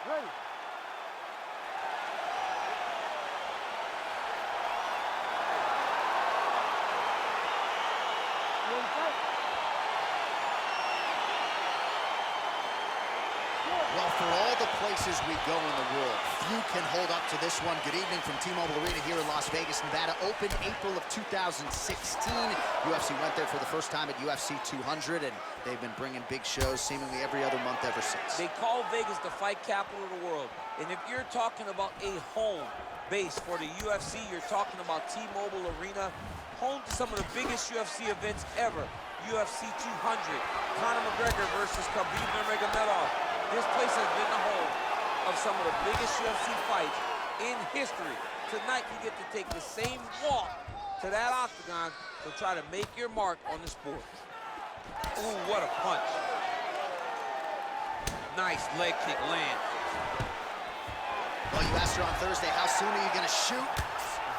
Ready. Well, for all the places we go in the world, few can hold up to this one. Good evening from T-Mobile Arena here in Las Vegas, Nevada. Opened April of 2016. UFC went there for the first time at UFC 200, and they've been bringing big shows seemingly every other month ever since. They call Vegas the fight capital of the world. And if you're talking about a home base for the UFC, you're talking about T-Mobile Arena, home to some of the biggest UFC events ever. UFC 200, Conor McGregor versus Khabib Nurmagomedov. This place has been the home of some of the biggest UFC fights in history. Tonight, you get to take the same walk to that octagon to try to make your mark on the sport. Ooh, what a punch. Nice leg kick lands. Well, you asked her on Thursday, how soon are you going to shoot?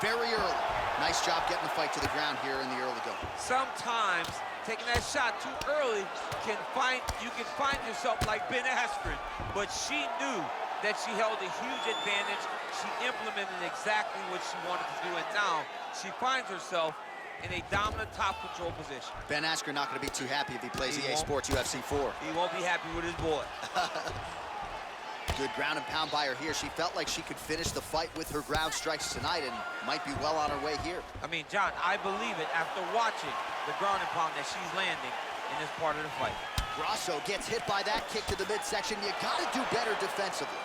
Very early. Nice job getting the fight to the ground here in the early going. Sometimes taking that shot too early you can find yourself like Ben Askren, but she knew that she held a huge advantage. She implemented exactly what she wanted to do, and now she finds herself in a dominant top control position. Ben Askren not going to be too happy if he plays EA Sports UFC 4. He won't be happy with his boy. Good ground and pound by her here. She felt like she could finish the fight with her ground strikes tonight and might be well on her way here. I mean, John, I believe it after watching the ground and pound that she's landing in this part of the fight. Grasso gets hit by that kick to the midsection. You got to do better defensively.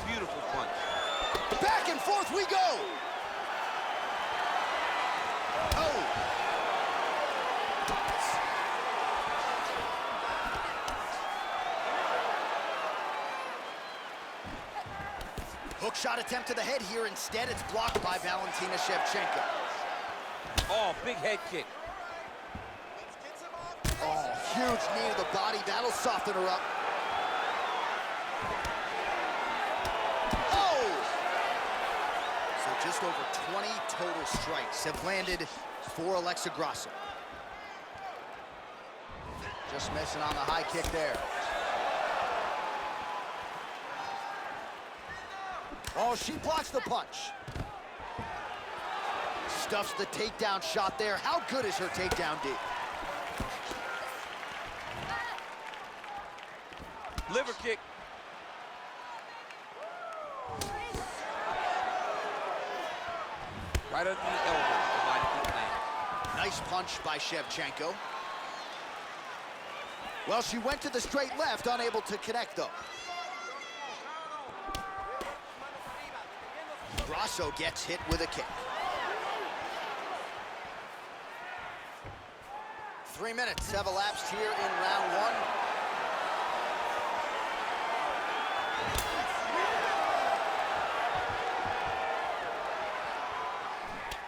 Beautiful punch. Back and forth we go. Oh. Hook shot attempt to the head here. Instead, it's blocked by Valentina Shevchenko. Oh, big head kick. Oh, huge knee to the body. That'll soften her up. Oh! So just over 20 total strikes have landed for Alexa Grasso. Just missing on the high kick there. Oh, she blocks the punch. Stuffs the takedown shot there. How good is her takedown D? Liver kick. Right under the elbow. Nice punch by Shevchenko. Well, she went to the straight left, unable to connect though. Grasso gets hit with a kick. 3 minutes have elapsed here in round one.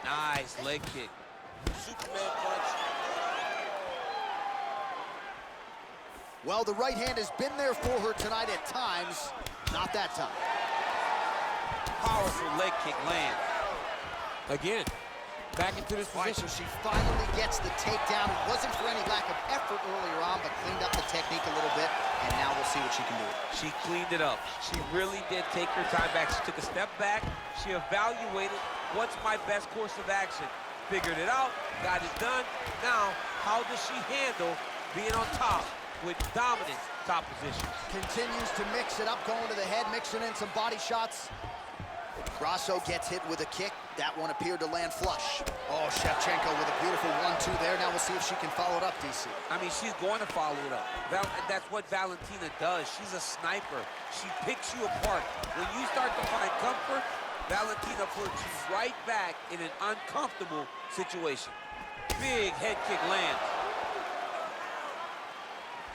Nice leg kick. Superman punch. Well, the right hand has been there for her tonight at times. Not that time. Powerful leg kick lands. Again, back into this position. So she finally gets the takedown. It wasn't for any lack of effort earlier on, but cleaned up the technique a little bit, and now we'll see what she can do. She cleaned it up. She really did take her time back. She took a step back. She evaluated what's my best course of action. Figured it out, got it done. Now, how does she handle being on top with dominant top position? Continues to mix it up, going to the head, mixing in some body shots. Grasso gets hit with a kick. That one appeared to land flush. Oh, Shevchenko with a beautiful 1-2 there. Now we'll see if she can follow it up, DC. I mean, she's going to follow it up. That's what Valentina does. She's a sniper. She picks you apart. When you start to find comfort, Valentina puts you right back in an uncomfortable situation. Big head kick lands.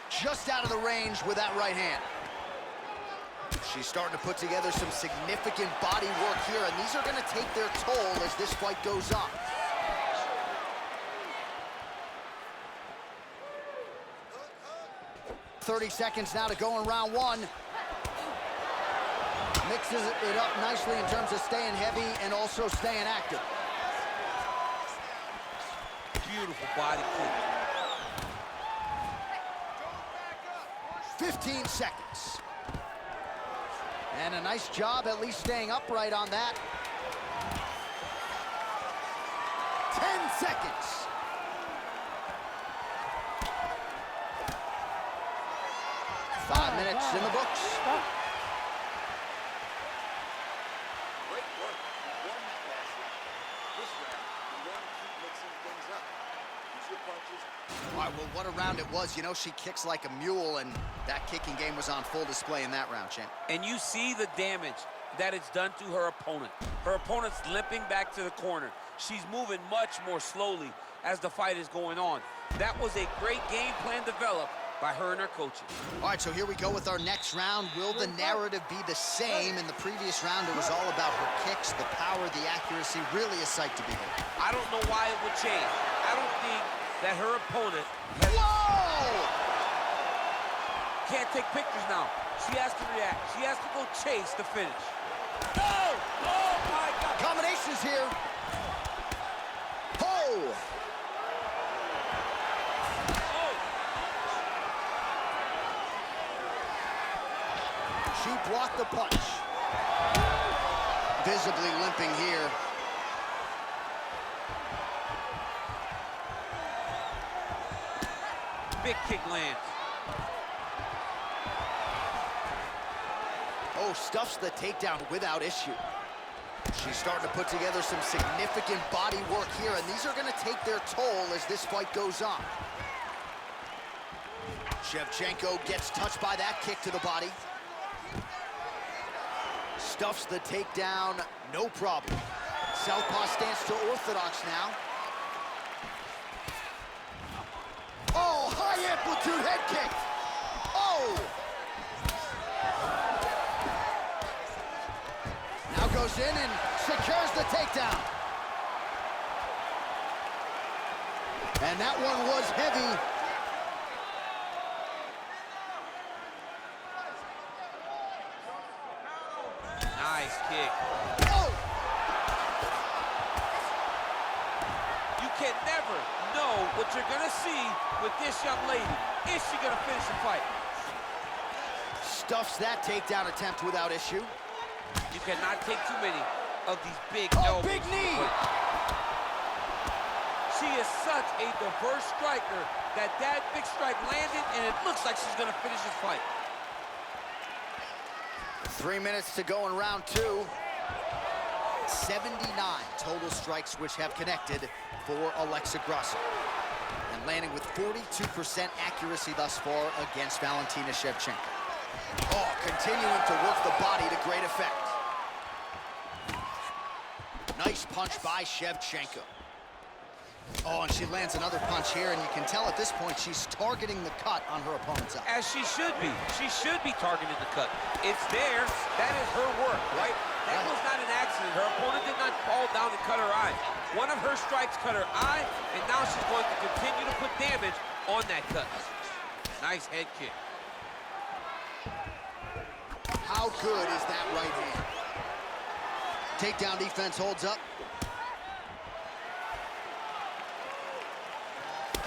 Just out of the range with that right hand. She's starting to put together some significant body work here, and these are going to take their toll as this fight goes on. "30 seconds now to go in round one. Mixes it up nicely in terms of staying heavy and also staying active. Beautiful body kick. 15 seconds. And a nice job at least staying upright on that. 10 seconds. Five minutes in the books. Great work. You won that last round. This round, you want to keep mixing things up. Use your punches. All right, well, what a round it was. You know, she kicks like a mule, and that kicking game was on full display in that round, champ. And you see the damage that it's done to her opponent. Her opponent's limping back to the corner. She's moving much more slowly as the fight is going on. That was a great game plan developed by her and her coaches. All right, so here we go with our next round. Will the narrative be the same? In the previous round, it was all about her kicks, the power, the accuracy, really a sight to behold. I don't know why it would change. I don't think that her opponent has... Whoa! Can't take pictures now. She has to react. She has to go chase the finish. Oh! Oh, my God! Combinations here. Oh! She blocked the punch. Visibly limping here. Big kick lands. Oh, stuffs the takedown without issue. She's starting to put together some significant body work here, and these are going to take their toll as this fight goes on. Shevchenko gets touched by that kick to the body. Stuffs the takedown, no problem. Southpaw stance to orthodox now. Oh, high amplitude head kick. Oh! Now goes in and secures the takedown. And that one was heavy. Nice kick. Oh! You can never know what you're gonna see with this young lady. Is she gonna finish the fight? Stuffs that takedown attempt without issue. You cannot take too many of these big Oh, elbows. big knee! She is such a diverse striker that big strike landed, and it looks like she's gonna finish this fight. 3 minutes to go in round two. 79 total strikes which have connected for Alexa Grasso. And landing with 42% accuracy thus far against Valentina Shevchenko. Oh, continuing to work the body to great effect. Nice punch by Shevchenko. Oh, and she lands another punch here, and you can tell at this point she's targeting the cut on her opponent's eye. As she should be. She should be targeting the cut. It's there. That is her work, right? That was not an accident. Her opponent did not fall down and cut her eye. One of her strikes cut her eye, and now she's going to continue to put damage on that cut. Nice head kick. How good is that right hand? Takedown defense holds up.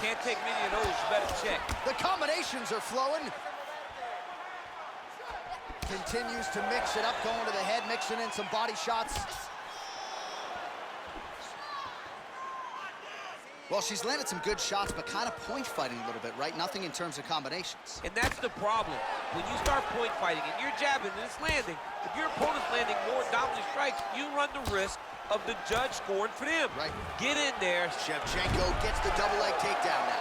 Can't take many of those, you better check. The combinations are flowing. Continues to mix it up, going to the head, mixing in some body shots. Well, she's landed some good shots, but kind of point fighting a little bit, right? Nothing in terms of combinations. And that's the problem. When you start point fighting and you're jabbing and it's landing, if your opponent's landing more dominant strikes, you run the risk of the judge scoring for them. Right. Get in there. Shevchenko gets the double leg takedown now.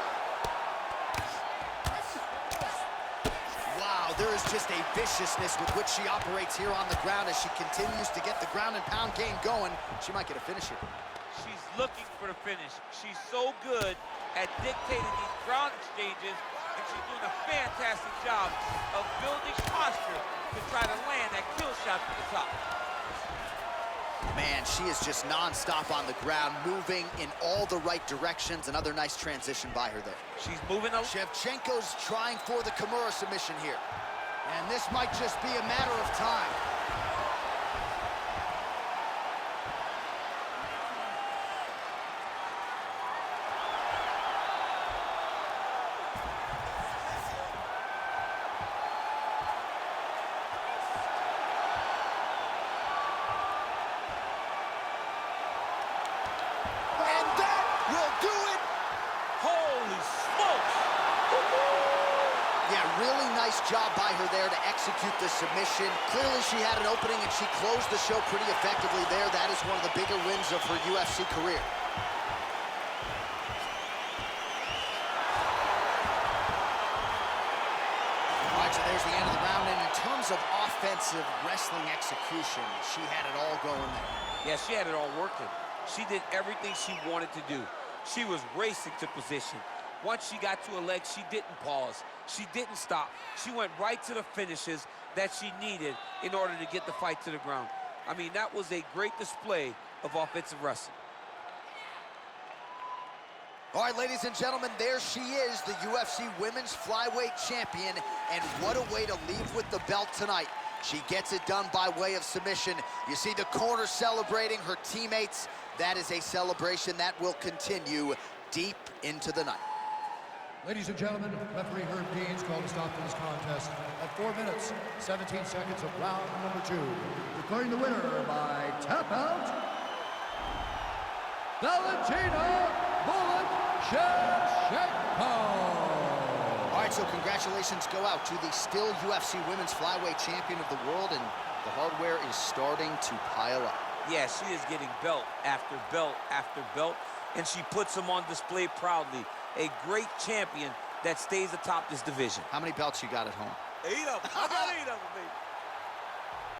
Wow, there is just a viciousness with which she operates here on the ground as she continues to get the ground and pound game going. She might get a finish here. She's looking for the finish. She's so good at dictating these ground exchanges, and she's doing a fantastic job of building posture to try to land that kill shot to the top. Man, she is just non-stop on the ground, moving in all the right directions. Another nice transition by her there. She's moving up. Shevchenko's trying for the Kimura submission here. And this might just be a matter of time. Yeah, really nice job by her there to execute the submission. Clearly she had an opening and she closed the show pretty effectively there. That is one of the bigger wins of her UFC career. All right, so there's the end of the round. And in terms of offensive wrestling execution, she had it all going there. Yeah, she had it all working. She did everything she wanted to do. She was racing to position. Once she got to her leg, she didn't pause. She didn't stop. She went right to the finishes that she needed in order to get the fight to the ground. I mean, that was a great display of offensive wrestling. All right, ladies and gentlemen, there she is, the UFC Women's Flyweight Champion, and what a way to leave with the belt tonight. She gets it done by way of submission. You see the corner celebrating, her teammates. That is a celebration that will continue deep into the night. Ladies and gentlemen, referee Herb Dean's called a stop to this contest at 4 minutes, 17 seconds of round number 2. Declaring the winner by tap out, Valentina Bullet Shevchenko. All right, so congratulations go out to the still UFC Women's Flyweight Champion of the world, and the hardware is starting to pile up. Yeah, she is getting belt after belt after belt, and she puts them on display proudly. A great champion that stays atop this division. How many belts you got at home? 8 of them. I got 8 of them, baby.